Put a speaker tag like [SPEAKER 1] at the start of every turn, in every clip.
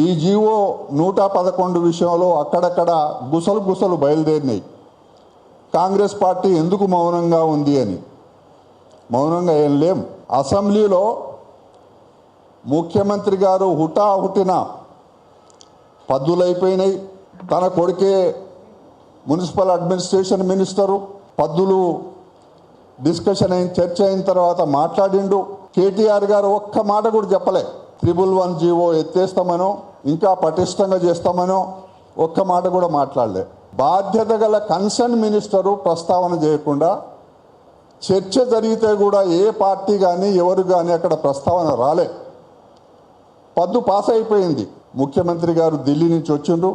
[SPEAKER 1] ఈ జీవో 111 విషయంలో అక్కడక్కడ గుసలు బయలుదేరినాయి. కాంగ్రెస్ పార్టీ ఎందుకు మౌనంగా ఉంది అని. మౌనంగా ఏం లేం. అసెంబ్లీలో ముఖ్యమంత్రి గారు హుటాహుటిన పద్దులైపోయినాయి. తన కొడుకే మున్సిపల్ అడ్మినిస్ట్రేషన్ మినిస్టరు. పద్దులు డిస్కషన్ అయిన చర్చ అయిన తర్వాత మాట్లాడిండు. కేటీఆర్ గారు ఒక్క మాట కూడా చెప్పలే. 111 జీవో ఎత్తేస్తామనో ఇంకా పటిష్టంగా చేస్తామనో ఒక్క మాట కూడా మాట్లాడలే. బాధ్యత గల కన్సర్న్ మినిస్టరు ప్రస్తావన చేయకుండా చర్చ జరిగితే కూడా ఏ పార్టీ కానీ ఎవరు కానీ అక్కడ ప్రస్తావన రాలే. పద్దు పాస్ అయిపోయింది. ముఖ్యమంత్రి గారు ఢిల్లీ నుంచి వచ్చిండ్రు.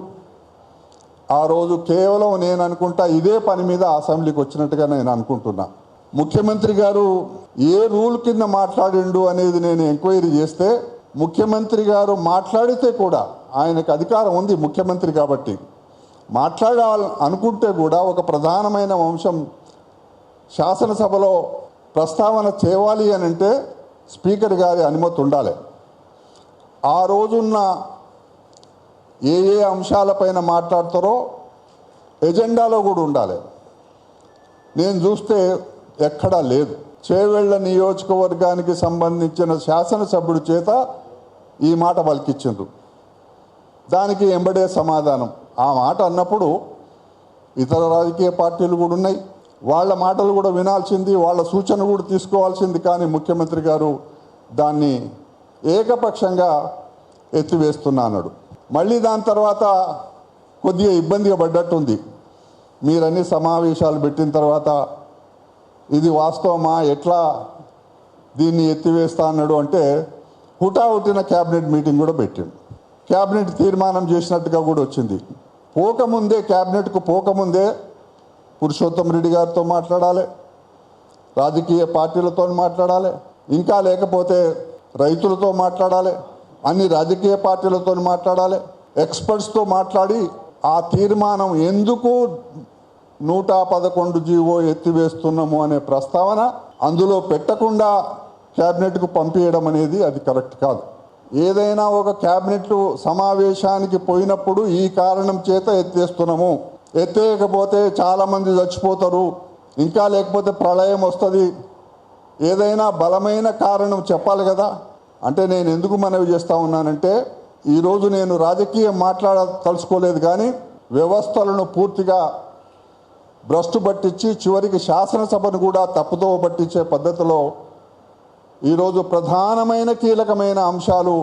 [SPEAKER 1] ఆ రోజు కేవలం నేను అనుకుంటా ఇదే పని మీద అసెంబ్లీకి వచ్చినట్టుగా నేను అనుకుంటున్నా. ముఖ్యమంత్రి గారు ఏ రూల్ కింద మాట్లాడిండు అనేది నేను ఎంక్వైరీ చేస్తే ముఖ్యమంత్రి గారు మాట్లాడితే కూడా ఆయనకు అధికారం ఉంది ముఖ్యమంత్రి కాబట్టి మాట్లాడాలి అనుకుంటే కూడా ఒక ప్రధానమైన అంశం శాసనసభలో ప్రస్తావన చేయాలి అని అంటే స్పీకర్ గారి అనుమతి ఉండాలి. ఆ రోజున్న ఏ అంశాలపైన మాట్లాడతారో ఎజెండాలో కూడా ఉండాలి. నేను చూస్తే ఎక్కడా లేదు. చేవెళ్ల నియోజకవర్గానికి సంబంధించిన శాసనసభ్యుడి చేత ఈ మాట పలికించిండ్రు. దానికి ఎంబడే సమాధానం. ఆ మాట అన్నప్పుడు ఇతర రాజకీయ పార్టీలు కూడా ఉన్నాయి. వాళ్ళ మాటలు కూడా వినాల్సింది, వాళ్ళ సూచన కూడా తీసుకోవాల్సింది. కానీ ముఖ్యమంత్రి గారు దాన్ని ఏకపక్షంగా ఎత్తివేస్తున్నా అన్నాడు. మళ్ళీ దాని తర్వాత కొద్దిగా ఇబ్బందిగా పడ్డట్టుంది. మీరన్నీ సమావేశాలు పెట్టిన తర్వాత ఇది వాస్తవమా, ఎట్లా దీన్ని ఎత్తివేస్తా అన్నాడు అంటే హుటాహుటిన క్యాబినెట్ మీటింగ్ కూడా పెట్టిండు. క్యాబినెట్ తీర్మానం చేసినట్టుగా కూడా వచ్చింది. క్యాబినెట్కు పోకముందే పురుషోత్తం రెడ్డి గారితో మాట్లాడాలి, రాజకీయ పార్టీలతో మాట్లాడాలి, ఇంకా లేకపోతే రైతులతో మాట్లాడాలి, అన్ని రాజకీయ పార్టీలతో మాట్లాడాలి, ఎక్స్పర్ట్స్తో మాట్లాడి ఆ తీర్మానం ఎందుకు 111 జీవో ఎత్తివేస్తున్నాము అనే ప్రస్తావన అందులో పెట్టకుండా క్యాబినెట్కు పంపించడం అనేది అది కరెక్ట్ కాదు. ఏదైనా ఒక క్యాబినెట్ సమావేశానికి పోయినప్పుడు ఈ కారణం చేత ఎత్తేస్తున్నాము, ఎత్తేయకపోతే చాలామంది చచ్చిపోతారు, ఇంకా లేకపోతే ప్రళయం వస్తుంది, ఏదైనా బలమైన కారణం చెప్పాలి కదా. అంటే నేను ఎందుకు మనవి చేస్తూ ఉన్నానంటే ఈరోజు నేను రాజకీయం తలుచుకోలేదు, కానీ వ్యవస్థలను పూర్తిగా భ్రష్టు పట్టించి చివరికి శాసనసభను కూడా తప్పుదో పట్టించే పద్ధతిలో ఈరోజు ప్రధానమైన కీలకమైన అంశాలు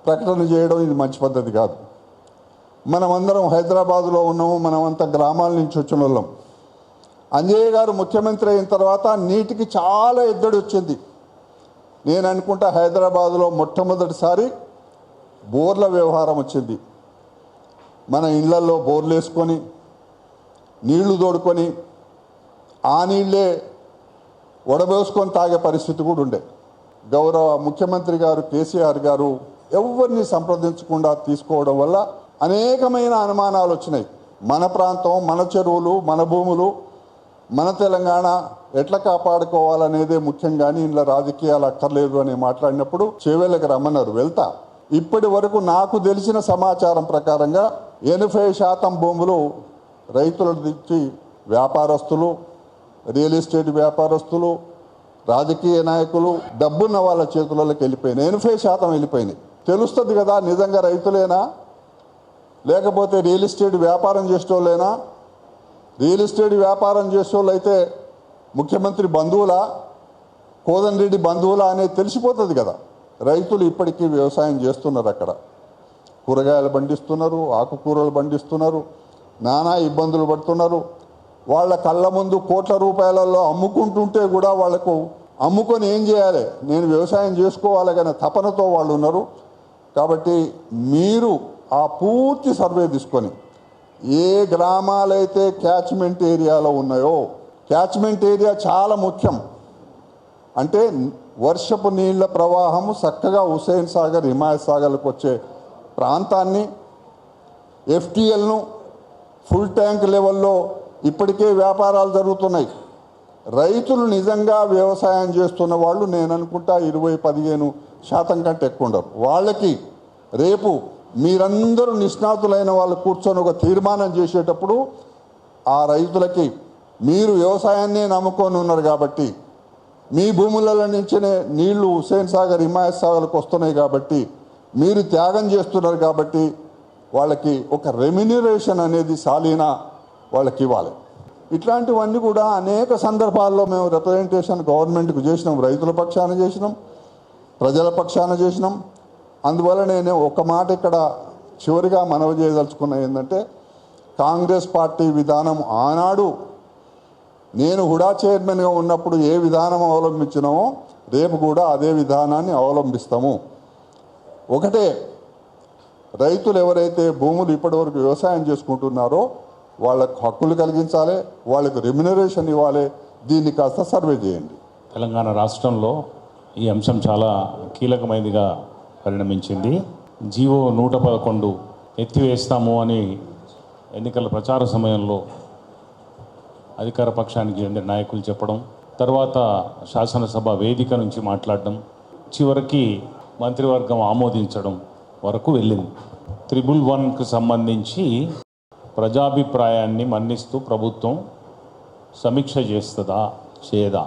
[SPEAKER 1] ప్రకటన చేయడం ఇది మంచి పద్ధతి కాదు. మనమందరం హైదరాబాదులో ఉన్నాము, మనమంతా గ్రామాల నుంచి వచ్చిన వాళ్ళం. అంజయ్య గారు ముఖ్యమంత్రి అయిన తర్వాత నీటికి చాలా ఎద్దడి వచ్చింది. నేను అనుకుంటా హైదరాబాదులో మొట్టమొదటిసారి బోర్ల వ్యవహారం వచ్చింది. మన ఇళ్లలో బోర్లు వేసుకొని నీళ్లు తోడుకొని ఆ నీళ్ళే వడబోసుకొని తాగే పరిస్థితి కూడా ఉండే. గౌరవ ముఖ్యమంత్రి గారు కేసీఆర్ గారు ఎవరిని సంప్రదించకుండా తీసుకోవడం వల్ల అనేకమైన అనుమానాలు వచ్చినాయి. మన ప్రాంతం, మన చెరువులు, మన భూములు, మన తెలంగాణ ఎట్లా కాపాడుకోవాలనేదే ముఖ్యం, కానీ ఇంట్లో రాజకీయాలు అక్కర్లేదు అని మాట్లాడినప్పుడు చేవేళ్ళకి రమ్మన్నారు. వెళ్తా. ఇప్పటి వరకు నాకు తెలిసిన సమాచారం ప్రకారంగా 80% భూములు రైతుల నుంచి వ్యాపారస్తులు, రియల్ ఎస్టేట్ వ్యాపారస్తులు, రాజకీయ నాయకులు, డబ్బున్న వాళ్ళ చేతులలోకి వెళ్ళిపోయినాయి. 80% వెళ్ళిపోయినాయి. తెలుస్తుంది కదా నిజంగా రైతులేనా లేకపోతే రియల్ ఎస్టేట్ వ్యాపారం చేసేవాళ్ళేనా? రియల్ ఎస్టేట్ వ్యాపారం చేసేవాళ్ళు అయితే ముఖ్యమంత్రి బంధువులా, కోదండరెడ్డి బంధువులా అనేది తెలిసిపోతుంది కదా. రైతులు ఇప్పటికీ వ్యవసాయం చేస్తున్నారు. అక్కడ కూరగాయలు పండిస్తున్నారు, ఆకుకూరలు పండిస్తున్నారు, నానా ఇబ్బందులు పడుతున్నారు. వాళ్ళ కళ్ళ ముందు కోట్ల రూపాయలలో అమ్ముకుంటుంటే కూడా వాళ్లకు అమ్ముకొని ఏం చేయాలి, నేను వ్యవసాయం చేసుకోవాలి కానీ తపనతో వాళ్ళు ఉన్నారు. కాబట్టి మీరు ఆ పూర్తి సర్వే తీసుకొని ఏ గ్రామాలైతే క్యాచ్మెంట్ ఏరియాలో ఉన్నాయో, క్యాచ్మెంట్ ఏరియా చాలా ముఖ్యం. అంటే వర్షపు నీళ్ల ప్రవాహము చక్కగా హుస్సేన్ సాగర్, హిమాయత్ సాగర్లకు వచ్చే ప్రాంతాన్ని, ఎఫ్టీఎల్ను ఫుల్ ట్యాంక్ లెవెల్లో ఇప్పటికే వ్యాపారాలు జరుగుతున్నాయి. రైతులు నిజంగా వ్యవసాయం చేస్తున్న వాళ్ళు నేను అనుకుంటా 20-15% కంటే ఎక్కువ ఉండరు. వాళ్ళకి రేపు మీరందరూ నిష్ణాతులైన వాళ్ళు కూర్చొని ఒక తీర్మానం చేసేటప్పుడు ఆ రైతులకి మీరు వ్యవసాయాన్నే నమ్ముకొని ఉన్నారు కాబట్టి, మీ భూముల నుంచినే నీళ్లు హుస్సేన్ సాగర్ హిమాయత్ సాగర్కి వస్తున్నాయి కాబట్టి, మీరు త్యాగం చేస్తున్నారు కాబట్టి వాళ్ళకి ఒక రెమ్యునరేషన్ అనేది సాలీనా వాళ్ళకి ఇవ్వాలి. ఇట్లాంటివన్నీ కూడా అనేక సందర్భాల్లో మేము రిప్రజెంటేషన్ గవర్నమెంట్కు చేసినాం, రైతుల పక్షాన చేసినాం, ప్రజల పక్షాన చేసినాం. అందువల్ల నేను ఒక మాట ఇక్కడ చివరిగా మనవి చేయదలుచుకున్న ఏంటంటే, కాంగ్రెస్ పార్టీ విధానం ఆనాడు నేను హుడా చైర్మన్గా ఉన్నప్పుడు ఏ విధానం అవలంబించినామో రేపు కూడా అదే విధానాన్ని అవలంబిస్తాము. ఒకటే, రైతులు ఎవరైతే భూములు ఇప్పటివరకు వ్యవసాయం చేసుకుంటున్నారో వాళ్ళకు హక్కులు కలిగించాలి, వాళ్ళకు రెమ్యునరేషన్ ఇవ్వాలి. దీన్ని కాస్త సర్వే చేయండి.
[SPEAKER 2] తెలంగాణ రాష్ట్రంలో ఈ అంశం చాలా కీలకమైనదిగా పరిణమించింది. జీవో 111 ఎత్తివేస్తాము అని ఎన్నికల ప్రచార సమయంలో అధికార పక్షానికి చెందిన నాయకులు చెప్పడం, తర్వాత శాసనసభ వేదిక నుంచి మాట్లాడడం, చివరికి మంత్రివర్గం ఆమోదించడం వరకు వెళ్ళింది. 111కు సంబంధించి ప్రజాభిప్రాయాన్ని మన్నిస్తూ ప్రభుత్వం సమీక్ష చేస్తుందా చేయదా?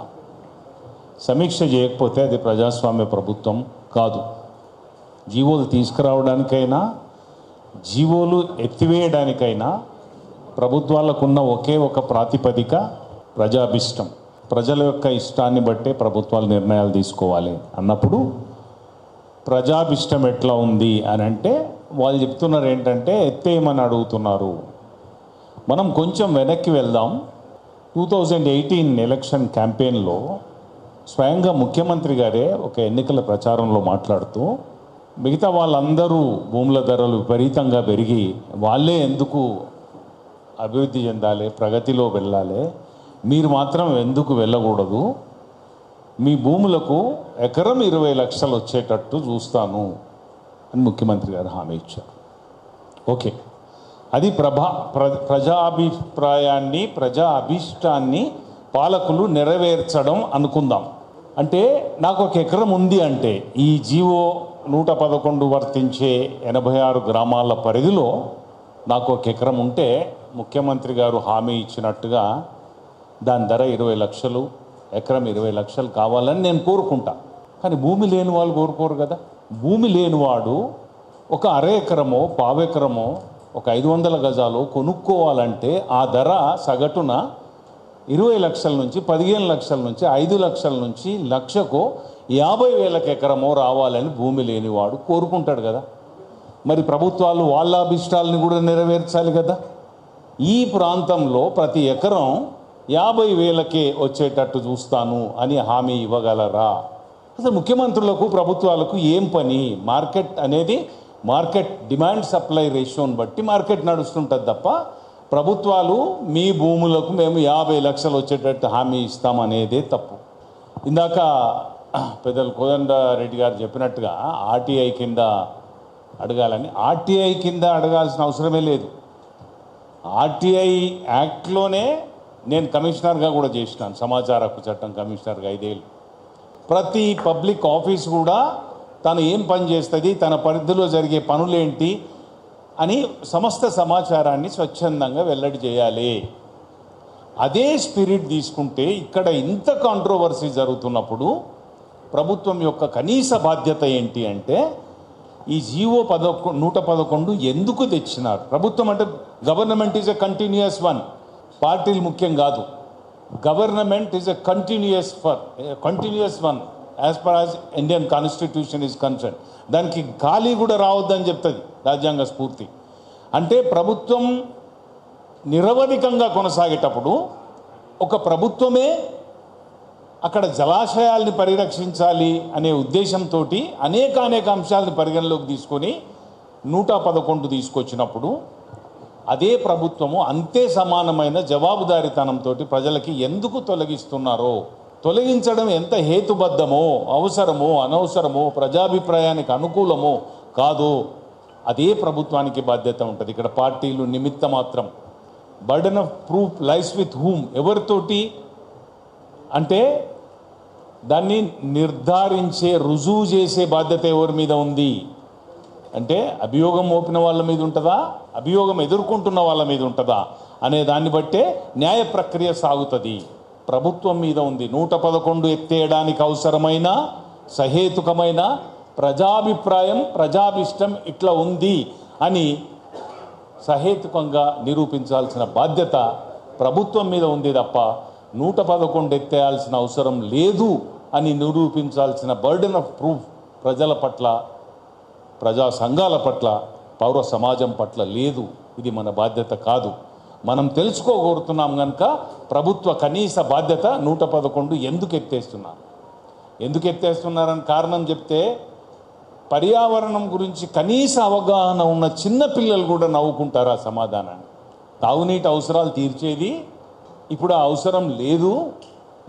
[SPEAKER 2] సమీక్ష చేయకపోతే అది ప్రజాస్వామ్య ప్రభుత్వం కాదు. జీవోలు తీసుకురావడానికైనా జీవోలు ఎత్తివేయడానికైనా ప్రభుత్వాలకున్న ఒకే ఒక ప్రాతిపదిక ప్రజాభిష్టం. ప్రజల యొక్క ఇష్టాన్ని బట్టే ప్రభుత్వాలు నిర్ణయాలు తీసుకోవాలి అన్నప్పుడు ప్రజాభిష్టం ఎట్లా ఉంది అని అంటే వాళ్ళు చెప్తున్నారు ఏంటంటే ఎత్తేయమని అడుగుతున్నారు. మనం కొంచెం వెనక్కి వెళ్దాం. 2018 ఎలక్షన్ క్యాంపెయిన్లో స్వయంగా ముఖ్యమంత్రి గారే ఒక ఎన్నికల ప్రచారంలో మాట్లాడుతూ మిగతా వాళ్ళందరూ భూముల ధరలు విపరీతంగా పెరిగి వాళ్ళే ఎందుకు అభివృద్ధి చెందాలి, ప్రగతిలో వెళ్ళాలి, మీరు మాత్రం ఎందుకు వెళ్ళకూడదు, మీ భూములకు ఎకరం 20 లక్షలు వచ్చేటట్టు చూస్తాను అని ముఖ్యమంత్రి గారు హామీ ఇచ్చారు. ఓకే, అది ప్రజాభిప్రాయాన్ని ప్రజా అభిష్టాన్ని పాలకులు నెరవేర్చడం అనుకుందాం. అంటే నాకు ఒక ఎకరం ఉంది అంటే ఈ జీవో 111 వర్తించే 86 గ్రామాల పరిధిలో నాకు ఒక ఎకరం ఉంటే ముఖ్యమంత్రి గారు హామీ ఇచ్చినట్టుగా దాని ధర 20 లక్షలు, ఎకరం 20 లక్షలు కావాలని నేను కోరుకుంటా. కానీ భూమి లేని వాళ్ళు కోరుకోరు కదా. భూమి లేనివాడు ఒక అర ఎకరమో పావెకరమో ఒక 500 గజాలు కొనుక్కోవాలంటే ఆ ధర సగటున 20 లక్షల నుంచి 15 లక్షల నుంచి 5 లక్షల నుంచి లక్షకు 50,000 ఎకరమో రావాలని భూమి లేనివాడు కోరుకుంటాడు కదా. మరి ప్రభుత్వాలు వాళ్ళ అభిష్టాలని కూడా నెరవేర్చాలి కదా. ఈ ప్రాంతంలో ప్రతి ఎకరం 50,000కే వచ్చేటట్టు చూస్తాను అని హామీ ఇవ్వగలరా? అసలు ముఖ్యమంత్రులకు ప్రభుత్వాలకు ఏం పని? మార్కెట్ అనేది మార్కెట్ డిమాండ్ సప్లై రేషియోని బట్టి మార్కెట్ నడుస్తుంటుంది తప్ప ప్రభుత్వాలు మీ భూములకు మేము 50 లక్షలు వచ్చేటట్టు హామీ ఇస్తామనేదే తప్పు. ఇందాక పెద్దలు కోదండరెడ్డి గారు చెప్పినట్టుగా ఆర్టీఐ కింద అడగాలని, ఆర్టీఐ కింద అడగాల్సిన అవసరమే లేదు. ఆర్టీఐ యాక్ట్లోనే నేను కమిషనర్గా కూడా చేసినాను, సమాచార హక్కు చట్టం కమిషనర్గా 5 ఏళ్ళు. ప్రతి పబ్లిక్ ఆఫీస్ కూడా తను ఏం పని చేస్తుంది, తన పరిధిలో జరిగే పనులేంటి అని సమస్త సమాచారాన్ని స్వచ్ఛందంగా వెల్లడి చేయాలి. అదే స్పిరిట్ తీసుకుంటే ఇక్కడ ఇంత కాంట్రోవర్సీ జరుగుతున్నప్పుడు ప్రభుత్వం యొక్క కనీస బాధ్యత ఏంటి అంటే ఈ జీవో 111 ఎందుకు తెచ్చినారు? ప్రభుత్వం అంటే government is a continuous one, పార్టీలు ముఖ్యం కాదు. Government is a continuous one as per as Indian constitution is concern. దానికి ఖాళీ కూడా రావద్దని చెప్తుంది రాజ్యాంగ స్ఫూర్తి. అంటే ప్రభుత్వం నిరవధికంగా కొనసాగేటప్పుడు ఒక ప్రభుత్వమే అక్కడ జలాశయాల్ని పరిరక్షించాలి అనే ఉద్దేశంతో అనేక అంశాలను పరిగణలోకి తీసుకొని 111 తీసుకొచ్చినప్పుడు అదే ప్రభుత్వము అంతే సమానమైన జవాబుదారీతనంతో ప్రజలకి ఎందుకు తొలగిస్తున్నారో, తొలగించడం ఎంత హేతుబద్ధమో, అవసరమో అనవసరమో, ప్రజాభిప్రాయానికి అనుకూలమో కాదో అదే ప్రభుత్వానికి బాధ్యత ఉంటుంది. ఇక్కడ పార్టీలు నిమిత్త మాత్రం. Burden of proof lies with whom, ఎవరితోటి అంటే దాన్ని నిర్ధారించే రుజువు చేసే బాధ్యత ఎవరి మీద ఉంది? అంటే అభియోగం మోపిన వాళ్ళ మీద ఉంటుందా, అభియోగం ఎదుర్కొంటున్న వాళ్ళ మీద ఉంటుందా అనే దాన్ని బట్టే న్యాయ ప్రక్రియ సాగుతుంది. ప్రభుత్వం మీద ఉంది. 111 ఎత్తేయడానికి అవసరమైన సహేతుకమైన ప్రజాభిప్రాయం, ప్రజాభిష్టం ఇట్లా ఉంది అని సహేతుకంగా నిరూపించాల్సిన బాధ్యత ప్రభుత్వం మీద ఉంది తప్ప 111 ఎత్తేయాల్సిన అవసరం లేదు అని నిరూపించాల్సిన బర్డెన్ ఆఫ్ ప్రూఫ్ ప్రజల పట్ల, ప్రజా సంఘాల పట్ల, పౌర సమాజం పట్ల లేదు. ఇది మన బాధ్యత కాదు. మనం తెలుసుకోగోరుతున్నాం కనుక ప్రభుత్వ కనీస బాధ్యత 111 ఎందుకు ఎత్తేస్తున్నారని కారణం చెప్తే పర్యావరణం గురించి కనీస అవగాహన ఉన్న చిన్న పిల్లలు కూడా నవ్వుకుంటారు ఆ సమాధానాన్ని. తాగునీటి అవసరాలు తీర్చేది ఇప్పుడు ఆ అవసరం లేదు,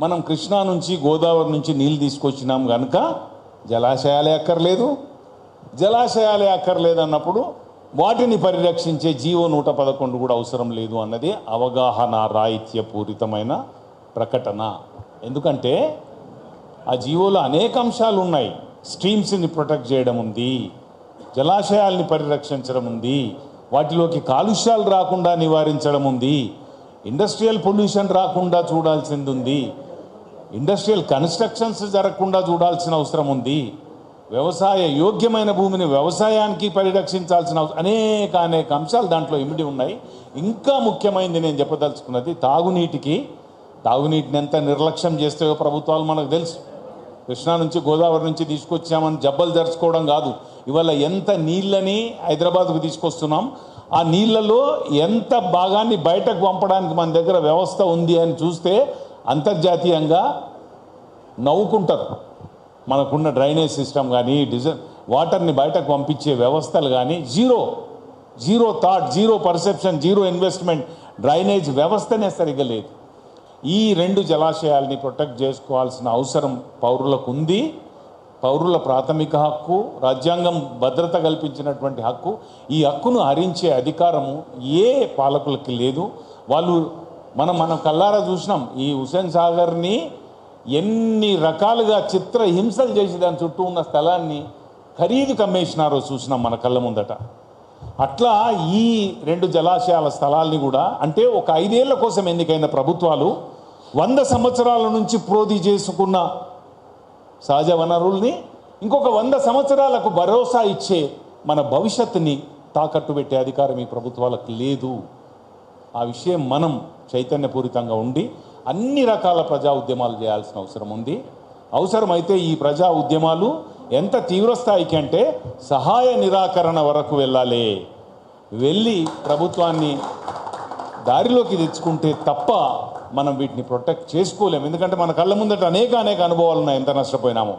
[SPEAKER 2] మనం కృష్ణా నుంచి గోదావరి నుంచి నీళ్ళు తీసుకొచ్చినాం కనుక జలాశయాలే అక్కర్లేదు అన్నప్పుడు వాటిని పరిరక్షించే జీవో 111 కూడా అవసరం లేదు అన్నది అవగాహన రాహిత్యపూరితమైన ప్రకటన. ఎందుకంటే ఆ జీవోలో అనేక అంశాలు ఉన్నాయి. స్ట్రీమ్స్ని ప్రొటెక్ట్ చేయడం ఉంది, జలాశయాల్ని పరిరక్షించడం ఉంది, వాటిలోకి కాలుష్యాలు రాకుండా నివారించడం ఉంది, ఇండస్ట్రియల్ పొల్యూషన్ రాకుండా చూడాల్సింది ఉంది, ఇండస్ట్రియల్ కన్స్ట్రక్షన్స్ జరగకుండా చూడాల్సిన అవసరం ఉంది, వ్యవసాయ యోగ్యమైన భూమిని వ్యవసాయానికి పరిరక్షించాల్సిన అనేక అంశాలు దాంట్లో ఇమిడి ఉన్నాయి. ఇంకా ముఖ్యమైనది నేను చెప్పదలుచుకున్నది తాగునీటిని ఎంత నిర్లక్ష్యం చేస్తాయో ప్రభుత్వాలు మనకు తెలుసు. కృష్ణా నుంచి గోదావరి నుంచి తీసుకొచ్చామని జబ్బలు జరుచుకోవడం కాదు, ఇవాళ ఎంత నీళ్ళని హైదరాబాద్కు తీసుకొస్తున్నాం, ఆ నీళ్లలో ఎంత భాగాన్ని బయటకు పంపడానికి మన దగ్గర వ్యవస్థ ఉంది అని చూస్తే అంతర్జాతీయంగా నవ్వుకుంటారు. మనకున్న డ్రైనేజ్ సిస్టమ్ కానీ వాటర్ని బయటకు పంపించే వ్యవస్థలు కానీ zero thought, zero perception, zero investment, drainage వ్యవస్థనే సరిగ్గా లేదు. ఈ 2 జలాశయాల్ని ప్రొటెక్ట్ చేసుకోవాల్సిన అవసరం పౌరులకు ఉంది. పౌరుల ప్రాథమిక హక్కు, రాజ్యాంగం భద్రత కల్పించినటువంటి హక్కు. ఈ హక్కును హరించే అధికారము ఏ పాలకులకి లేదు. వాళ్ళు మనం కల్లారా చూసినాం, ఈ హుస్సేన్ సాగర్ని ఎన్ని రకాలుగా చిత్ర హింసలు చేసి దాని చుట్టూ ఉన్న స్థలాన్ని ఖరీదు కమ్మేసినారో చూసినాం మన కళ్ళ ముందట. అట్లా ఈ 2 జలాశయాల స్థలాల్ని కూడా, అంటే ఒక 5 ఏళ్ల కోసం ఎన్నికైన ప్రభుత్వాలు 100 సంవత్సరాల నుంచి ప్రోధి చేసుకున్న సహజ వనరుల్ని ఇంకొక 100 సంవత్సరాలకు భరోసా ఇచ్చే మన భవిష్యత్తుని తాకట్టు పెట్టే అధికారం ఈ ప్రభుత్వాలకు లేదు. ఆ విషయం మనం చైతన్యపూరితంగా ఉండి అన్ని రకాల ప్రజా ఉద్యమాలు చేయాల్సిన అవసరం ఉంది. అవసరమైతే ఈ ప్రజా ఉద్యమాలు ఎంత తీవ్రస్థాయికి అంటే సహాయ నిరాకరణ వరకు వెళ్ళి ప్రభుత్వాన్ని దారిలోకి తెచ్చుకుంటే తప్ప మనం వీటిని ప్రొటెక్ట్ చేసుకోలేము. ఎందుకంటే మన కళ్ళ ముందట అనేక అనుభవాలు ఉన్నాయి, ఎంత నష్టపోయినామో.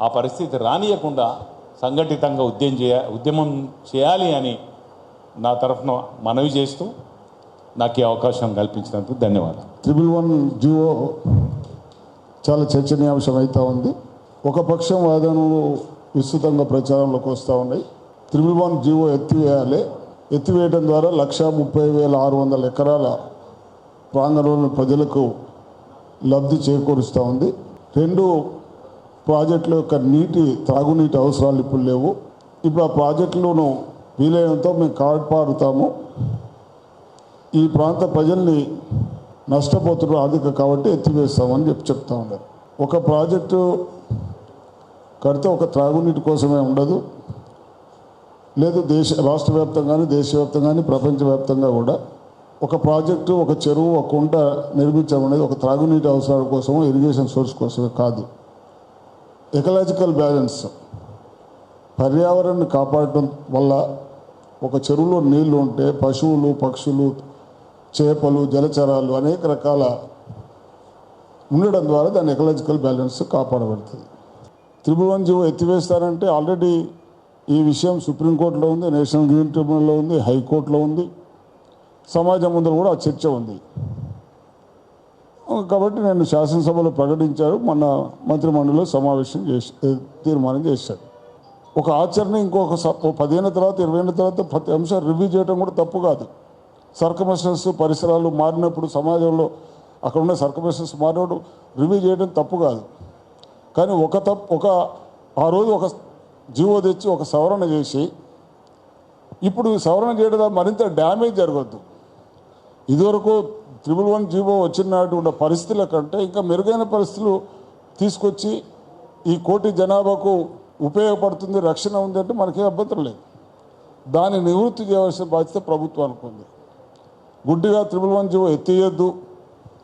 [SPEAKER 2] ఆ పరిస్థితి రానియకుండా సంఘటితంగా ఉద్యమం చేయాలి అని నా తరఫున మనవి చేస్తూ నాకు ఈ అవకాశం కల్పించినందుకు ధన్యవాదాలు.
[SPEAKER 3] 111 జీవో చాలా చర్చనీయాంశం అవుతూ ఉంది. ఒక పక్షం వాదనలు విస్తృతంగా ప్రచారంలోకి వస్తూ ఉన్నాయి. 111 జీవో ఎత్తివేయడం ద్వారా 130,600 ఎకరాల ప్రాంగణంలోని ప్రజలకు లబ్ధి చేకూరుస్తూ ఉంది. 2 ప్రాజెక్టుల యొక్క త్రాగునీటి అవసరాలు ఇప్పుడు లేవు. ఇప్పుడు ఆ ప్రాజెక్టులను వీలైనంత మేము కాపాడుతాము, ఈ ప్రాంత ప్రజల్ని నష్టపోతున్నారు ఆర్థిక కాబట్టి ఎత్తివేస్తామని చెప్తా ఉన్నారు. ఒక ప్రాజెక్టు కడితే ఒక త్రాగునీటి కోసమే ఉండదు, లేదు రాష్ట్ర వ్యాప్తంగానే, దేశవ్యాప్తంగానే, ప్రపంచవ్యాప్తంగా కూడా ఒక ప్రాజెక్టు, ఒక చెరువు, ఒక కుంట నిర్మించడం అనేది ఒక త్రాగునీటి అవసరాల కోసమో ఇరిగేషన్ సోర్స్ కోసమే కాదు. ఎకలాజికల్ బ్యాలెన్స్, పర్యావరణాన్ని కాపాడటం వల్ల ఒక చెరువులో నీళ్లు ఉంటే పశువులు, పక్షులు, చేపలు, జలచరాలు అనేక రకాల ఉండడం ద్వారా దాని ఎకలాజికల్ బ్యాలెన్స్ కాపాడబడుతుంది. 111 జీవో ఎత్తివేస్తారంటే ఆల్రెడీ ఈ విషయం సుప్రీంకోర్టులో ఉంది, నేషనల్ గ్రీన్ ట్రిబ్యునల్లో ఉంది, హైకోర్టులో ఉంది, సమాజం ముందు కూడా ఆ చర్చ ఉంది. కాబట్టి నేను శాసనసభలో ప్రకటించారు, మన మంత్రిమండలిలో సమావేశం తీర్మానం చేశారు. ఒక ఆచరణ ఇంకొక 10 ఏళ్ళ తర్వాత, 20 ఏళ్ళ తర్వాత ప్రతి అంశం రివ్యూ చేయడం కూడా తప్పు కాదు. సర్కమస్టెన్సెస్, పరిసరాలు మారినప్పుడు సమాజంలో అక్కడ ఉన్న సర్కమస్టెన్సెస్ మారినప్పుడు రివ్యూ చేయడం తప్పు కాదు. కానీ ఆ రోజు ఒక జీవో తెచ్చి ఒక సవరణ చేసి ఇప్పుడు సవరణ చేయడం ద్వారా మరింత డ్యామేజ్ జరగద్దు. ఇదివరకు 111 జీవో వచ్చినాటి ఉన్న పరిస్థితుల కంటే ఇంకా మెరుగైన పరిస్థితులు తీసుకొచ్చి ఈ కోటి జనాభాకు ఉపయోగపడుతుంది, రక్షణ ఉంది అంటే మనకేం అభ్యంతరం లేదు. దాన్ని నివృత్తి చేయవలసిన బాధ్యత ప్రభుత్వానికి ఉంది. గుడ్డిగా 111 జీవో ఎత్తేయద్దు,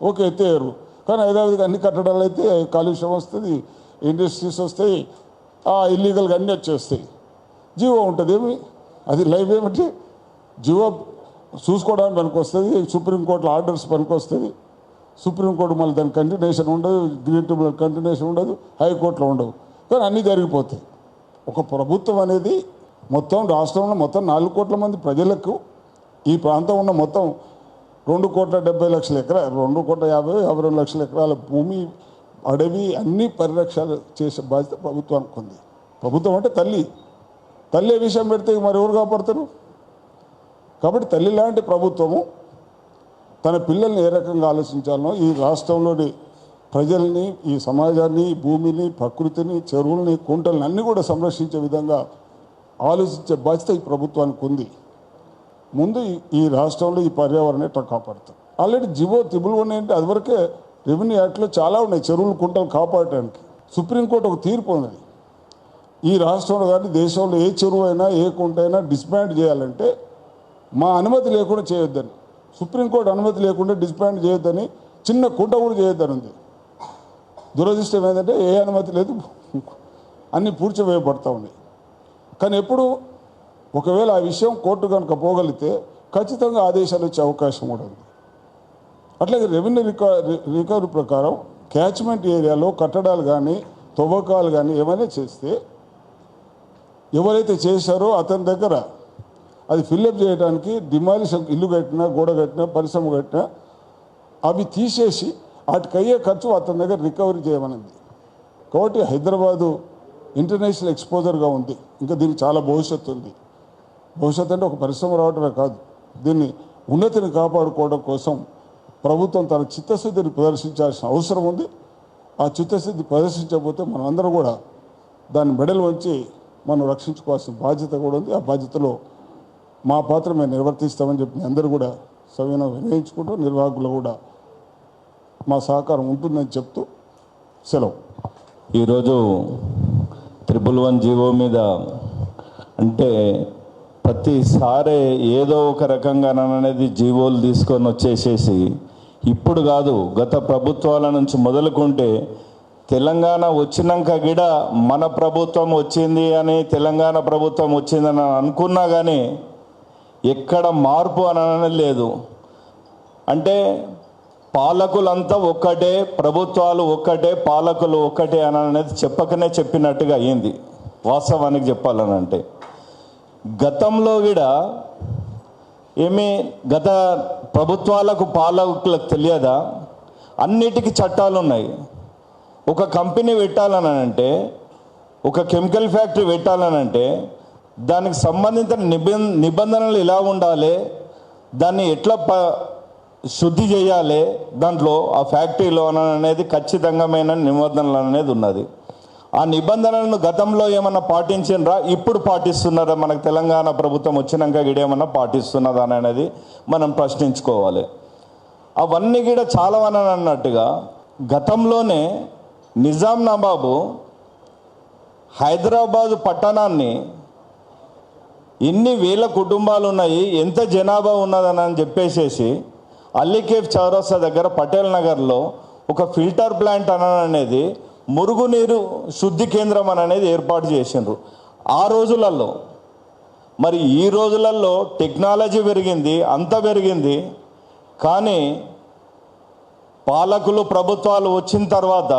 [SPEAKER 3] ఓకే ఎత్తేయరు, కానీ హైదరాబాద్కి అన్ని కట్టడాలు అయితే కాలుష్యం వస్తుంది, ఇండస్ట్రీస్ వస్తాయి, ఇల్లీగల్గా అన్నీ వచ్చేస్తాయి. జీవో ఉంటుంది ఏమి, అది లైవ్ ఏమిటి, జీవో చూసుకోవడానికి పనికి వస్తుంది, సుప్రీంకోర్టులో ఆర్డర్స్ పనికి వస్తుంది, సుప్రీంకోర్టు మళ్ళీ దాని కంటిన్యూషన్ ఉండదు, గ్రీన్ ట్రిబ్యునల్ కంటిన్యూషన్ ఉండదు, హైకోర్టులో ఉండవు, కానీ అన్నీ జరిగిపోతాయి. ఒక ప్రభుత్వం అనేది మొత్తం రాష్ట్రంలో మొత్తం 4 కోట్ల మంది ప్రజలకు ఈ ప్రాంతం ఉన్న మొత్తం 2,70,00,000 ఎకరాలు, 2,50,52 లక్షల ఎకరాల భూమి, అడవి అన్నీ పరిరక్షణ చేసే బాధ్యత ప్రభుత్వానికి ఉంది. ప్రభుత్వం అంటే తల్లి విషయం పెడితే మరి ఎవరు కాపాడతారు? కాబట్టి తల్లి లాంటి ప్రభుత్వము తన పిల్లల్ని ఏ రకంగా ఆలోచించాలనో, ఈ రాష్ట్రంలోని ప్రజల్ని, ఈ సమాజాన్ని, భూమిని, ప్రకృతిని, చెరువుల్ని, కుంటల్ని అన్నీ కూడా సంరక్షించే విధంగా ఆలోచించే బాధ్యత ఈ ప్రభుత్వానికి ఉంది. ముందు ఈ రాష్ట్రంలో ఈ పర్యావరణం ఎట్లా కాపాడుతాం. ఆల్రెడీ జీవో 111 అంటే అదివరకే రెవెన్యూ యాక్ట్లో చాలా ఉన్నాయి చెరువులు, కుంటలు కాపాడటానికి. సుప్రీంకోర్టు ఒక తీర్పు ఉన్నది, ఈ రాష్ట్రంలో కానీ దేశంలో ఏ చెరువు అయినా ఏ కుంట అయినా డిస్బ్యాండ్ చేయాలంటే మా అనుమతి లేకుండా చేయొద్దని, సుప్రీంకోర్టు అనుమతి లేకుండా డిస్బ్యాండ్ చేయొద్దని, చిన్న కుంట కూడా చేయొద్దని ఉంది. దురదృష్టం ఏంటంటే ఏ అనుమతి లేదు, అన్నీ పూడ్చివేయబడతా ఉన్నాయి. కానీ ఎప్పుడు ఒకవేళ ఆ విషయం కోర్టు కనుక పోగలిగితే ఖచ్చితంగా ఆదేశాలు వచ్చే అవకాశం కూడా ఉంది. అట్లాగే రెవెన్యూ రికవరీ ప్రకారం క్యాచ్మెంట్ ఏరియాలో కట్టడాలు కానీ తవ్వకాలు కానీ ఏమైనా చేస్తే ఎవరైతే చేశారో అతని దగ్గర అది ఫిల్అప్ చేయడానికి డిమాలిషన్, ఇల్లు కట్టినా, గోడ కట్టినా, పరిశ్రమ కట్టినా అవి తీసేసి వాటికి అయ్యే ఖర్చు అతని దగ్గర రికవరీ చేయమనింది. కాబట్టి హైదరాబాదు ఇంటర్నేషనల్ ఎక్స్పోజర్గా ఉంది, ఇంకా దీనికి చాలా భవిష్యత్తు ఉంది. భవిష్యత్తు అంటే ఒక పరిశ్రమ రావడమే కాదు, దీన్ని ఉన్నతిని కాపాడుకోవడం కోసం ప్రభుత్వం తన చిత్తశుద్ధిని ప్రదర్శించాల్సిన అవసరం ఉంది. ఆ చిత్తశుద్ధి ప్రదర్శించకపోతే మనం అందరం కూడా దాన్ని మెడలు వంచి మనం రక్షించుకోవాల్సిన బాధ్యత కూడా ఉంది. ఆ బాధ్యతలో మా పాత్ర మేము నిర్వర్తిస్తామని చెప్పి అందరూ కూడా సవిన వినియోగించుకుంటూ, నిర్వాహకులు కూడా మా సహకారం ఉంటుందని చెప్తూ సెలవు.
[SPEAKER 4] ఈరోజు 111 జీవో మీద అంటే ప్రతిసారి ఏదో ఒక రకంగాననేది జీవోలు తీసుకొని వచ్చేసేసి, ఇప్పుడు కాదు గత ప్రభుత్వాల నుంచి మొదలుకుంటే తెలంగాణ వచ్చినాక కూడా మన ప్రభుత్వం వచ్చింది అని, తెలంగాణ ప్రభుత్వం వచ్చిందని అనుకున్నా కానీ ఎక్కడ మార్పు అని లేదు. అంటే పాలకులంతా ఒక్కటే, ప్రభుత్వాలు ఒక్కటే, పాలకులు ఒక్కటే అని అనేది చెప్పకనే చెప్పినట్టుగా అయ్యింది. వాస్తవానికి చెప్పాలనంటే గతంలో కూడా గత ప్రభుత్వాలకు పాలకులకు తెలియదా, అన్నిటికీ చట్టాలు ఉన్నాయి. ఒక కంపెనీ పెట్టాలనంటే, ఒక కెమికల్ ఫ్యాక్టరీ పెట్టాలనంటే దానికి సంబంధించిన నిబంధనలు ఎలా ఉండాలి, దాన్ని ఎట్లా శుద్ధి చేయాలి, దాంట్లో ఆ ఫ్యాక్టరీలో అనేది ఖచ్చితంగా నిబంధనలు అనేది ఉన్నది. ఆ నిబంధనలను గతంలో ఏమన్నా పాటించినరా, ఇప్పుడు పాటిస్తున్నారా, మనకు తెలంగాణ ప్రభుత్వం వచ్చినాక గిడేమన్నా పాటిస్తున్నదా అనేది మనం ప్రశ్నించుకోవాలి. అవన్నీ కూడా చాలా అన్నట్టుగా గతంలోనే నిజాం నవాబు హైదరాబాదు పట్టణాన్ని ఎన్ని వేల కుటుంబాలు ఉన్నాయి, ఎంత జనాభా ఉన్నదని చెప్పేసేసి అల్లికేఫ్ చౌరస్తా దగ్గర పటేల్ నగర్లో ఒక ఫిల్టర్ ప్లాంట్ అనేది మురుగునీరు శుద్ధి కేంద్రం అనేది ఏర్పాటు చేసిండ్రు ఆ రోజులలో. మరి ఈ రోజులలో టెక్నాలజీ పెరిగింది, అంత పెరిగింది, కానీ పాలకులు ప్రభుత్వాలు వచ్చిన తర్వాత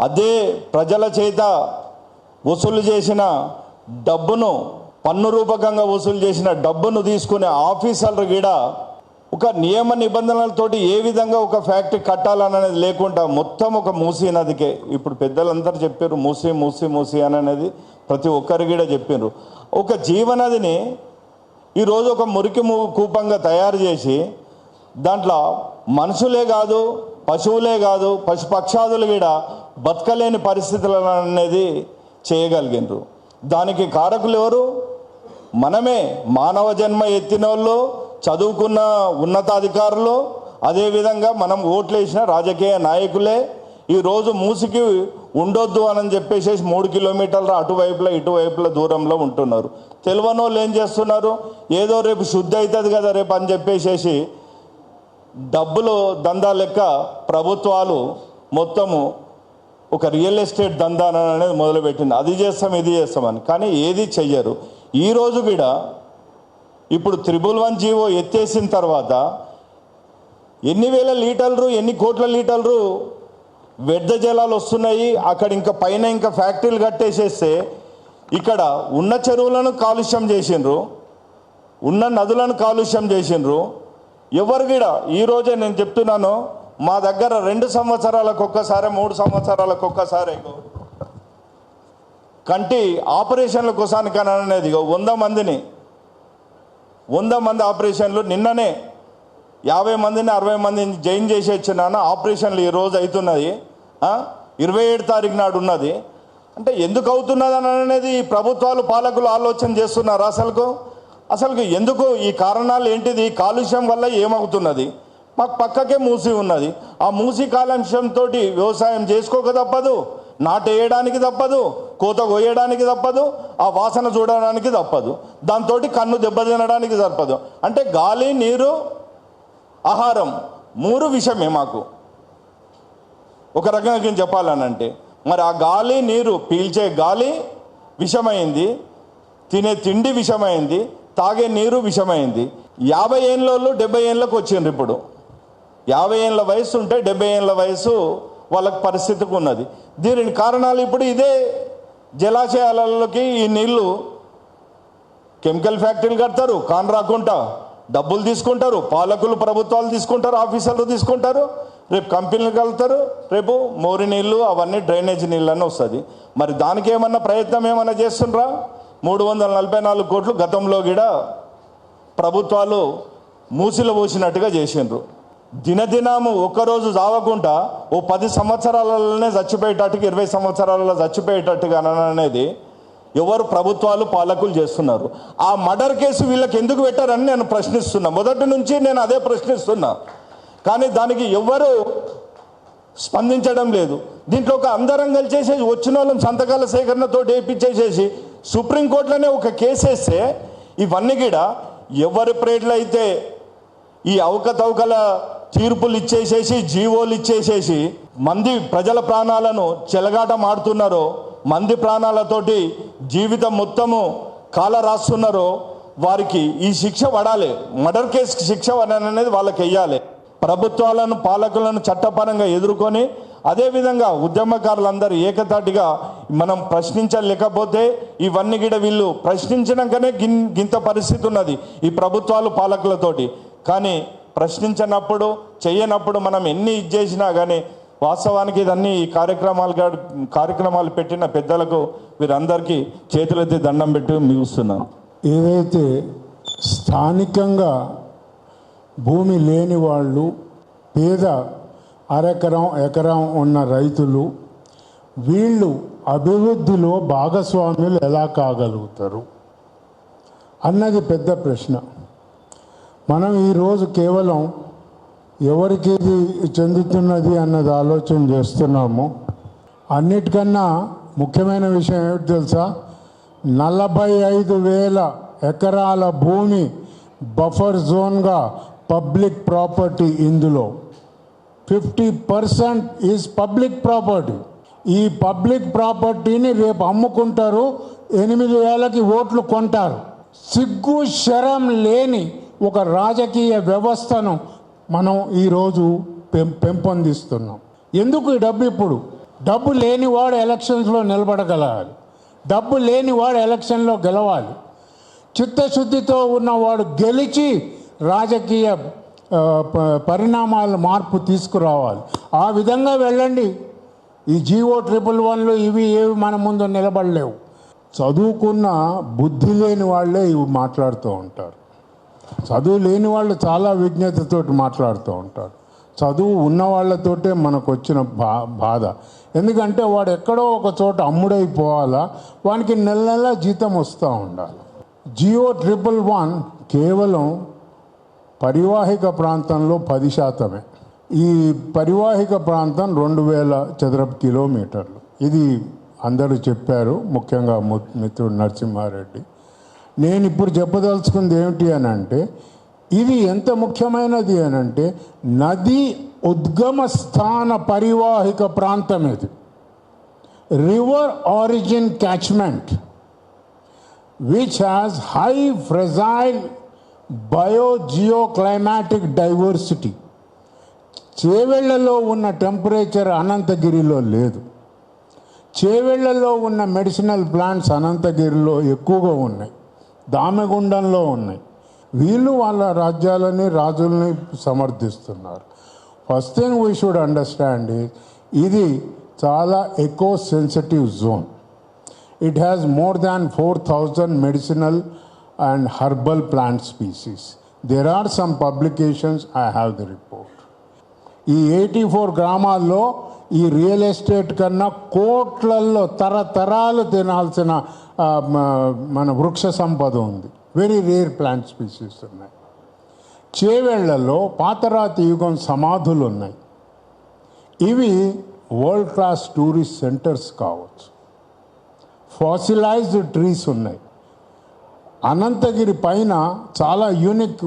[SPEAKER 4] అదే ప్రజల చేత వసూలు చేసిన డబ్బును, పన్ను రూపకంగా వసూలు చేసిన డబ్బును తీసుకునే ఆఫీసర్లు కూడా ఒక నియమ నిబంధనలతోటి ఏ విధంగా ఒక ఫ్యాక్టరీ కట్టాలనేది లేకుండా మొత్తం ఒక మూసీ నదికే, ఇప్పుడు పెద్దలందరూ చెప్పారు మూసీ మూసీ మూసీ అనేది ప్రతి ఒక్కరు కూడా చెప్పారు. ఒక జీవనదిని ఈరోజు ఒక మురికి కూపంగా తయారు చేసి దాంట్లో మనుషులే కాదు, పశువులే కాదు, పశుపక్షాదులు కూడా బతకలేని పరిస్థితులు అనేది చేయగలిగినారు. దానికి కారకులు ఎవరు? మనమే మానవ జన్మ ఎత్తిన వాళ్ళు, చదువుకున్న ఉన్నతాధికారులు, అదేవిధంగా మనం ఓట్లేసిన రాజకీయ నాయకులే ఈరోజు మూసికి ఉండొద్దు అని చెప్పేసి 3 కిలోమీటర్ల అటువైపులా ఇటువైపుల దూరంలో ఉంటున్నారు. తెలియని వాళ్ళు ఏం చేస్తున్నారు, ఏదో రేపు శుద్ధి అవుతుంది కదా రేపు అని చెప్పేసి డబ్బులు దందా లెక్క ప్రభుత్వాలు మొత్తము ఒక రియల్ ఎస్టేట్ దందా అనేది మొదలుపెట్టింది. అది చేస్తాం ఇది చేస్తామని, కానీ ఏది చెయ్యరు. ఈరోజు కూడా ఇప్పుడు 111 జీవో ఎత్తేసిన తర్వాత ఎన్ని వేల లీటర్లు, ఎన్ని కోట్ల లీటర్లు వ్యర్థ జలాలు వస్తున్నాయి. అక్కడ ఇంకా పైన ఇంకా ఫ్యాక్టరీలు కట్టేసేస్తే ఇక్కడ ఉన్న చెరువులను కాలుష్యం చేసిండ్రు, ఉన్న నదులను కాలుష్యం చేసిండ్రు. ఎవరు కూడా ఈరోజే నేను చెప్తున్నాను, మా దగ్గర 2 సంవత్సరాలకు ఒక్కసారి 3 సంవత్సరాలకు ఒక్కసారి కంటి ఆపరేషన్ల కోసానికి అనేది 100 మంది ఆపరేషన్లు నిన్ననే 50 మందిని 60 మందిని జాయిన్ చేసి వచ్చినాను. ఆపరేషన్లు ఈరోజు అవుతున్నది, 27 తారీఖు నాడు ఉన్నది. అంటే ఎందుకు అవుతున్నది అనేది ప్రభుత్వాలు పాలకులు ఆలోచన చేస్తున్నారు. అసలు ఎందుకు ఈ కారణాలు ఏంటిది, కాలుష్యం వల్ల ఏమవుతున్నది? మాకు పక్కకే మూసి ఉన్నది. ఆ మూసి కాలుష్యంతో వ్యవసాయం చేసుకోక తప్పదు, నాటేయడానికి తప్పదు, కోత కోయడానికి తప్పదు, ఆ వాసన చూడడానికి తప్పదు, దాంతో కన్ను దెబ్బతినడానికి తప్పదు. అంటే గాలి, నీరు, ఆహారం 3 విషమే మాకు. ఒక రకంగా చెప్పాలనంటే మరి ఆ గాలి, నీరు, పీల్చే గాలి విషమైంది, తినే తిండి విషమైంది, తాగే నీరు విషమైంది. 50 ఏళ్ళోళ్ళు 70 ఏళ్ళకి వచ్చిండ్రు. ఇప్పుడు 50 ఏళ్ళ వయసు ఉంటే 70 ఏళ్ళ వయసు వాళ్ళకి పరిస్థితికి ఉన్నది. దీని కారణాలు ఇప్పుడు ఇదే జలాశయాలలోకి ఈ నీళ్లు కెమికల్ ఫ్యాక్టరీలు కడతారు, కాన్ రాకుండా డబ్బులు తీసుకుంటారు, పాలకులు ప్రభుత్వాలు తీసుకుంటారు, ఆఫీసర్లు తీసుకుంటారు, రేపు కంపెనీలు కలుగుతారు, రేపు మోరి నీళ్ళు అవన్నీ డ్రైనేజ్ నీళ్ళని వస్తుంది. మరి దానికి ఏమన్నా ప్రయత్నం ఏమన్నా చేస్తుండ్రా? 344 కోట్లు గతంలో కూడా ప్రభుత్వాలు మూసిలో పోసినట్టుగా చేసిండ్రు. దినదినము ఒక్కరోజు చావకుండా ఓ 10 సంవత్సరాలలోనే చచ్చిపోయేటట్టుగా 20 సంవత్సరాలలో చచ్చిపోయేటట్టుగా అనేది ఎవరు ప్రభుత్వాలు పాలకులు చేస్తున్నారు. ఆ మర్డర్ కేసు వీళ్ళకి ఎందుకు పెట్టారని నేను ప్రశ్నిస్తున్నా. మొదటి నుంచి నేను అదే ప్రశ్నిస్తున్నా, కానీ దానికి ఎవ్వరూ స్పందించడం లేదు. దీంట్లో ఒక అందరం కలిసేసి వచ్చిన వాళ్ళని సంతకాల సేకరణతో వేయించేసేసి సుప్రీంకోర్టులోనే ఒక కేసు వేస్తే ఇవన్నీ కూడా ఎవరి ప్రేట్లు అయితే ఈ అవకతవకల తీర్పులు ఇచ్చేసేసి జీవోలు ఇచ్చేసేసి మంది ప్రజల ప్రాణాలను చెలగాట మాడుతున్నారో, మంది ప్రాణాలతోటి జీవితం మొత్తము కాల రాస్తున్నారో వారికి ఈ శిక్ష పడాలి. మర్డర్ కేసుకి శిక్ష అనేది వాళ్ళకి వెయ్యాలి. ప్రభుత్వాలను పాలకులను చట్టపరంగా ఎదుర్కొని అదేవిధంగా ఉద్యమకారులందరూ ఏకతాటిగా మనం ప్రశ్నించలేకపోతే ఇవన్నీ కూడా వీళ్ళు ప్రశ్నించినాకనే గింత పరిస్థితి ఉన్నది ఈ ప్రభుత్వాలు పాలకులతోటి. కానీ ప్రశ్నించినప్పుడు చేయనప్పుడు మనం ఎన్ని చేసినా కానీ వాస్తవానికి ఇదన్నీ ఈ కార్యక్రమాలు పెట్టిన పెద్దలకు వీరందరికీ చేతులెత్తి దండం పెట్టి మిగుస్తున్నాను.
[SPEAKER 3] ఏదైతే స్థానికంగా భూమి లేని వాళ్ళు, పేద అరెకరం ఎకరం ఉన్న రైతులు, వీళ్ళు అభివృద్ధిలో భాగస్వాములు ఎలా కాగలుగుతారు అన్నది పెద్ద ప్రశ్న. మనం ఈరోజు కేవలం ఎవరికి ఇది చెందుతున్నది అన్నది ఆలోచన చేస్తున్నాము. అన్నిటికన్నా ముఖ్యమైన విషయం ఏమిటి తెలుసా? 45,000 ఎకరాల భూమి బఫర్ జోన్గా పబ్లిక్ ప్రాపర్టీ. ఇందులో 50% ఈజ్ పబ్లిక్ ప్రాపర్టీ. ఈ పబ్లిక్ ప్రాపర్టీని రేపు అమ్ముకుంటారు, 8,000కి ఓట్లు కొంటారు. సిగ్గు శరం లేని ఒక రాజకీయ వ్యవస్థను మనం ఈరోజు పెంపొందిస్తున్నాం. ఎందుకు ఈ డబ్బు? ఇప్పుడు డబ్బు లేనివాడు ఎలక్షన్స్లో నిలబడగలగాలి, డబ్బు లేనివాడు ఎలక్షన్లో గెలవాలి. చిత్తశుద్ధితో ఉన్నవాడు గెలిచి రాజకీయ పరిణామాలు మార్పు తీసుకురావాలి. ఆ విధంగా వెళ్ళండి. ఈ జీవో 111లు ఇవి ఏవి మన ముందు నిలబడలేవు. చదువుకున్న బుద్ధి లేని వాళ్ళే ఇవి మాట్లాడుతూ ఉంటారు. చదువు లేని వాళ్ళు చాలా విజ్ఞతతోటి మాట్లాడుతూ ఉంటారు. చదువు ఉన్న వాళ్ళతోటే మనకు వచ్చిన బాధ. ఎందుకంటే వాడు ఎక్కడో ఒక చోట అమ్ముడైపోవాలా, వానికి నెల నెల జీతం వస్తూ ఉండాలి.
[SPEAKER 5] జియో 111 కేవలం పరివాహిక ప్రాంతంలో 10%. ఈ పరివాహిక ప్రాంతం 2000 చదరపు కిలోమీటర్లు. ఇది అందరూ చెప్పారు, ముఖ్యంగా మిత్రుడు నరసింహారెడ్డి. నేను ఇప్పుడు చెప్పదలుచుకుంది ఏమిటి అని అంటే, ఇది ఎంత ముఖ్యమైనది అని అంటే, నది ఉద్గమ స్థాన పరివాహిక ప్రాంతం ఇది. River origin catchment which has high fragile biogeoclimatic diversity. చేవెళ్లలో ఉన్న టెంపరేచర్ అనంతగిరిలో లేదు. చేవెళ్లలో ఉన్న మెడిసినల్ ప్లాంట్స్ అనంతగిరిలో ఎక్కువగా ఉన్నాయి, దామెగుండంలో ఉన్నాయి. వీళ్ళు వాళ్ళ రాజ్యాలని రాజుల్ని సమర్థిస్తున్నారు. First thing we should understand ఇది చాలా eco sensitive zone. It has more than 4,000 medicinal and herbal plant species. There are some publications, I have the report. ఈ 84 గ్రామాల్లో ఈ రియల్ ఎస్టేట్ కన్నా కోట్లల్లో తరతరాలు తినాల్సిన మన వృక్ష సంపద ఉంది. వెరీ రేర్ ప్లాంట్ స్పీసీస్ ఉన్నాయి. చేవెళ్లలో పాతరాతి యుగం సమాధులు ఉన్నాయి. ఇవి వరల్డ్ క్లాస్ టూరిస్ట్ సెంటర్స్ కావచ్చు. ఫాసిలైజ్డ్ ట్రీస్ ఉన్నాయి. అనంతగిరి పైన చాలా యూనిక్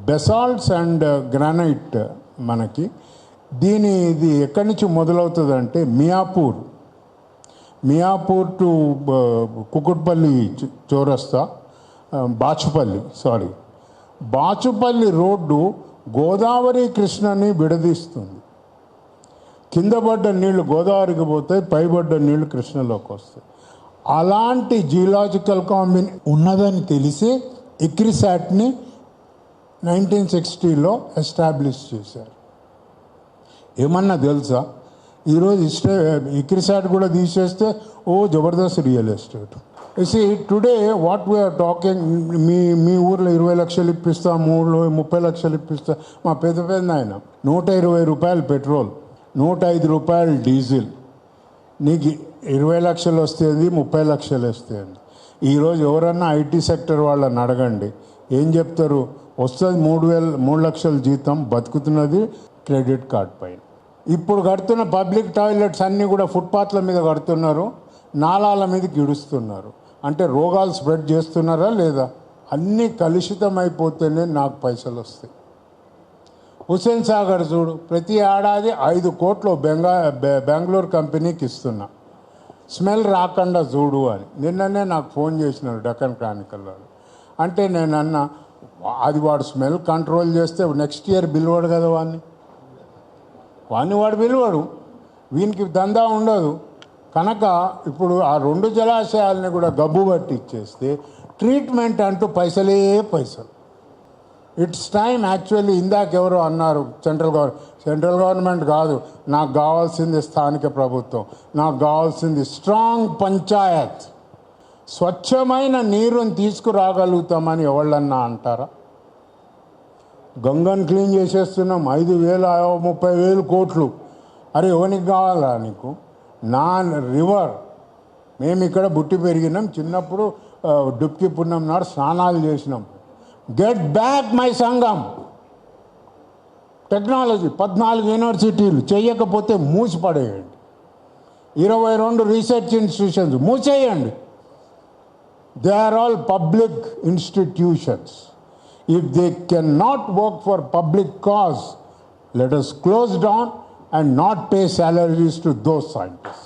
[SPEAKER 5] బెసాల్ట్స్ అండ్ గ్రానైట్ మనకి. ఇది ఎక్కడి నుంచి మొదలవుతుందంటే మియాపూర్ టు కుకుట్పల్లి చౌరస్తా, బాచుపల్లి రోడ్డు గోదావరి కృష్ణని విడదీస్తుంది. కింద పడ్డ నీళ్లు గోదావరికి పోతాయి, పైబడ్డ నీళ్లు కృష్ణలోకి వస్తాయి. అలాంటి జియోలాజికల్ కాంబినేషన్ ఉన్నదని తెలిసి ఇక్రిసాట్ని 1960లో ఎస్టాబ్లిష్ చేశారు. ఏమన్నా తెలుసా, ఈరోజు ఇక్రిసాట్ కూడా తీసేస్తే జబర్దస్త్ real estate. Today what we are talking, మీ ఊర్లో 20 లక్షలు ఇప్పిస్తా, మా ఊళ్ళో 30 లక్షలు ఇప్పిస్తా. మా పెద్ద ఆయన 120 రూపాయలు పెట్రోల్, 105 రూపాయలు డీజిల్. నీకు 20 లక్షలు వస్తుంది, 30 లక్షలు వస్తుంది. ఈరోజు ఎవరన్నా ఐటీ సెక్టర్ వాళ్ళని అడగండి, ఏం చెప్తారు? వస్తుంది 3 లక్షల జీతం, బతుకుతున్నది క్రెడిట్ కార్డ్ పైన. ఇప్పుడు కడుతున్న పబ్లిక్ టాయిలెట్స్ అన్నీ కూడా ఫుట్పాత్ల మీద కడుతున్నారు, నాలాల మీదకి ఇడుస్తున్నారు. అంటే రోగాలు స్ప్రెడ్ చేస్తున్నారా లేదా? అన్నీ కలుషితం అయిపోతేనే నాకు పైసలు వస్తాయి. హుస్సేన్ సాగర్ చూడు, ప్రతి ఏడాది 5 కోట్లు బెంగళూరు కంపెనీకి ఇస్తున్నా, స్మెల్ రాకుండా చూడు అని. నిన్ననే నాకు ఫోన్ చేసినారు డెక్కన్ క్రానికల్ వాళ్ళు. అంటే నేను అన్నా, అది వాడు స్మెల్ కంట్రోల్ చేస్తే నెక్స్ట్ ఇయర్ పిలవాడు కదా వాడు పిలవాడు, వీనికి దందా ఉండదు. కనుక ఇప్పుడు ఆ 2 జలాశయాలని కూడా గబ్బు పట్టి ఇచ్చేస్తే ట్రీట్మెంట్ అంటూ పైసలు. It's time actually. ఇందాక ఎవరో అన్నారు సెంట్రల్ గవర్నమెంట్ కాదు, నాకు కావాల్సింది స్థానిక ప్రభుత్వం, నాకు కావాల్సింది స్ట్రాంగ్ పంచాయత్. స్వచ్ఛమైన నీరుని తీసుకురాగలుగుతామని ఎవళ్ళన్నా అంటారా? గంగను క్లీన్ చేసేస్తున్నాం, 5,000-30,000 కోట్లు. అరే ఎవరికి కావాలా నీకు? రివర్ మేము ఇక్కడ బుట్టి పెరిగినాం, చిన్నప్పుడు డుబ్కి పున్నం నాడు స్నానాలు చేసినాం. గెట్ బ్యాక్ మై సంఘం. టెక్నాలజీ 14 యూనివర్సిటీలు చేయకపోతే మూసిపడేయండి. 22 రీసెర్చ్ ఇన్స్టిట్యూషన్స్ మూసేయండి. They are all public institutions. If they can not work for public cause, let us close down and not pay salaries to those scientists.